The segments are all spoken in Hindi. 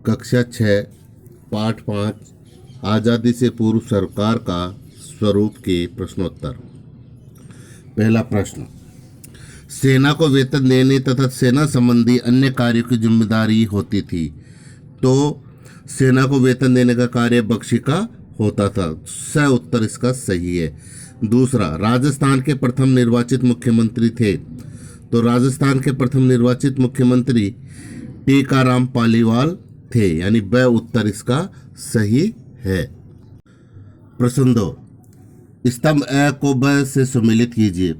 कक्षा 6 पाठ 5 आज़ादी से पूर्व सरकार का स्वरूप के प्रश्नोत्तर। पहला प्रश्न, सेना को वेतन देने तथा सेना संबंधी अन्य कार्यों की जिम्मेदारी होती थी, तो सेना को वेतन देने का कार्य बख्शी का होता था। स उत्तर इसका सही है। दूसरा, राजस्थान के प्रथम निर्वाचित मुख्यमंत्री थे, तो राजस्थान के प्रथम निर्वाचित मुख्यमंत्री टीकाराम पालीवाल थे, यानी ब उत्तर इसका सही है। प्रश्न 2, स्तंभ अ को ब से सम्मिलित कीजिए।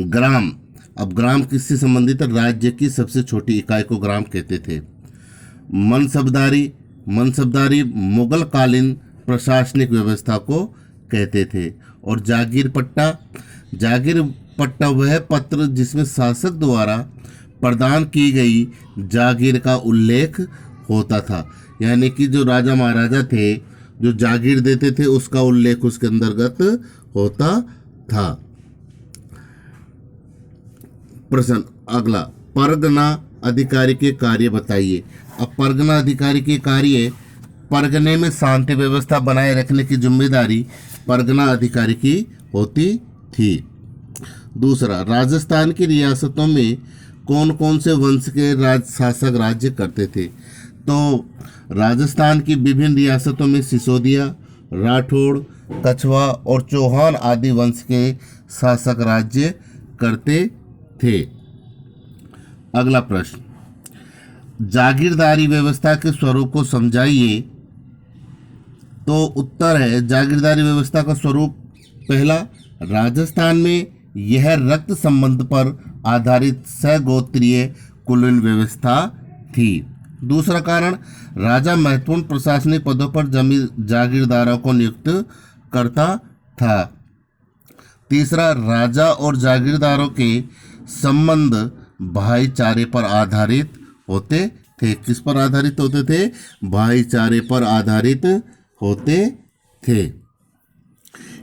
ग्राम, अब ग्राम किससे संबंधित है? राज्य की सबसे छोटी इकाई को ग्राम कहते थे। मनसबदारी, मनसबदारी मुगल कालीन प्रशासनिक व्यवस्था को कहते थे। और जागीर पट्टा, जागीर पट्टा वह पत्र जिसमें शासक द्वारा प्रदान की गई जागीर का उल्लेख होता था, यानी कि जो राजा महाराजा थे जो जागीर देते थे उसका उल्लेख उसके अंतर्गत होता था। प्रश्न अगला, परगना अधिकारी के कार्य बताइए। अब परगना अधिकारी के कार्य, परगने में शांति व्यवस्था बनाए रखने की जिम्मेदारी परगना अधिकारी की होती थी। दूसरा, राजस्थान की रियासतों में कौन कौन से वंश के शासक राज्य करते थे? तो राजस्थान की विभिन्न रियासतों में सिसोदिया, राठौड़, कछवा और चौहान आदि वंश के शासक राज्य करते थे। अगला प्रश्न, जागीरदारी व्यवस्था के स्वरूप को समझाइए। तो उत्तर है, जागीरदारी व्यवस्था का स्वरूप पहला, राजस्थान में यह रक्त संबंध पर आधारित सगोत्रीय कुलीन व्यवस्था थी। दूसरा कारण, राजा महत्वपूर्ण प्रशासनिक पदों पर जागीरदारों को नियुक्त करता था। तीसरा, राजा और जागीरदारों के संबंध भाईचारे पर आधारित होते थे। किस पर आधारित होते थे? भाईचारे पर आधारित होते थे।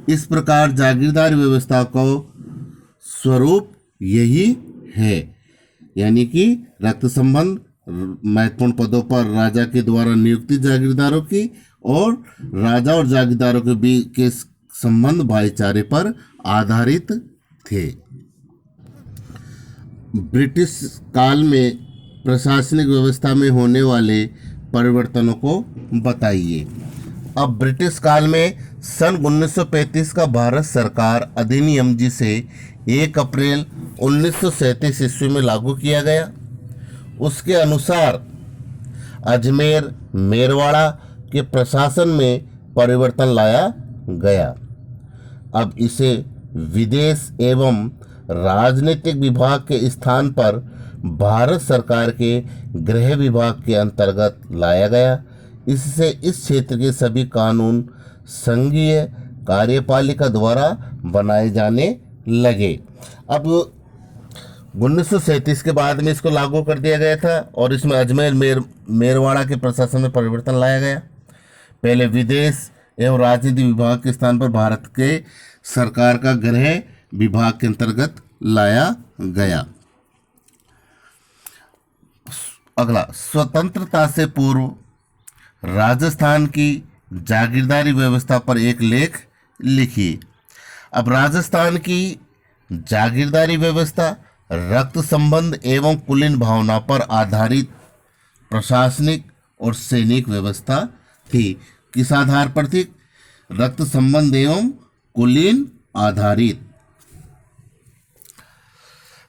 इस प्रकार जागीरदार व्यवस्था को स्वरूप यही है, यानी कि रक्त संबंध, महत्वपूर्ण पदों पर राजा के द्वारा नियुक्ति जागीरदारों की, और राजा और जागीरदारों के बीच के संबंध भाईचारे पर आधारित थे। ब्रिटिश काल में प्रशासनिक व्यवस्था में होने वाले परिवर्तनों को बताइए। अब ब्रिटिश काल में सन 1935 का भारत सरकार अधिनियम जिसे 1 अप्रैल 1937 ईस्वी में लागू किया गया, उसके अनुसार अजमेर मेरवाड़ा के प्रशासन में परिवर्तन लाया गया। अब इसे विदेश एवं राजनीतिक विभाग के स्थान पर भारत सरकार के गृह विभाग के अंतर्गत लाया गया। इससे इस क्षेत्र के सभी कानून संघीय कार्यपालिका द्वारा बनाए जाने लगे। अब 1937 के बाद में इसको लागू कर दिया गया था और इसमें अजमेर मेरवाड़ा के प्रशासन में परिवर्तन लाया गया। पहले विदेश एवं राजनीति विभाग के स्थान पर भारत के सरकार का गृह विभाग के अंतर्गत लाया गया। अगला, स्वतंत्रता से पूर्व राजस्थान की जागीरदारी व्यवस्था पर एक लेख लिखिए। अब राजस्थान की जागीरदारी व्यवस्था रक्त संबंध एवं कुलीन भावना पर आधारित प्रशासनिक और सैनिक व्यवस्था थी। किस आधार पर थी? रक्त संबंध एवं कुलीन आधारित।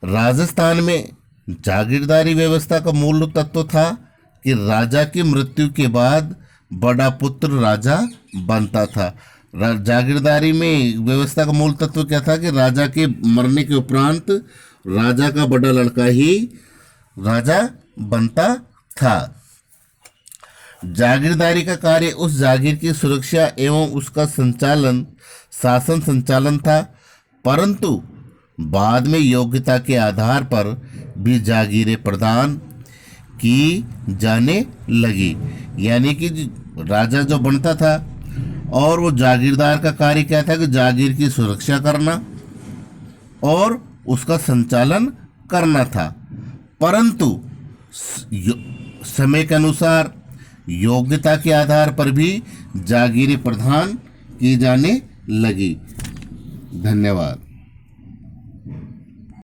राजस्थान में जागीरदारी व्यवस्था का मूल तत्व था कि राजा की मृत्यु के बाद बड़ा पुत्र राजा बनता था। जागीरदारी में व्यवस्था का मूल तत्व क्या था कि राजा के मरने के उपरांत राजा का बड़ा लड़का ही राजा बनता था। जागीरदारी का कार्य उस जागीर की सुरक्षा एवं उसका संचालन शासन संचालन था, परंतु बाद में योग्यता के आधार पर भी जागीरें प्रदान की जाने लगी। यानी कि राजा जो बनता था और वो जागीरदार का कार्य क्या था कि जागीर की सुरक्षा करना और उसका संचालन करना था, परंतु समय के अनुसार योग्यता के आधार पर भी जागीरें प्रदान की जाने लगी। धन्यवाद।